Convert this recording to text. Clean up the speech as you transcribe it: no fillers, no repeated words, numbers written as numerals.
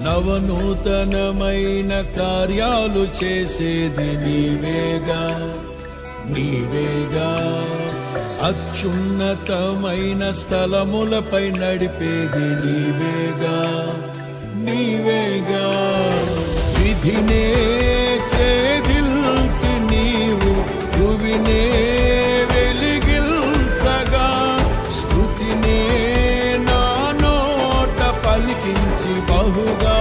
నవనూతనమైన కార్యాలు చేసేది నీవేగా నీవేగా. అత్యున్నతమైన స్థలములపై నడిపేది నీవేగా నీవేగా. విధినే ఛేదించి నీవు భువినే వెలిగించగా, స్తుతినే నా నోట పలికించి బహుగా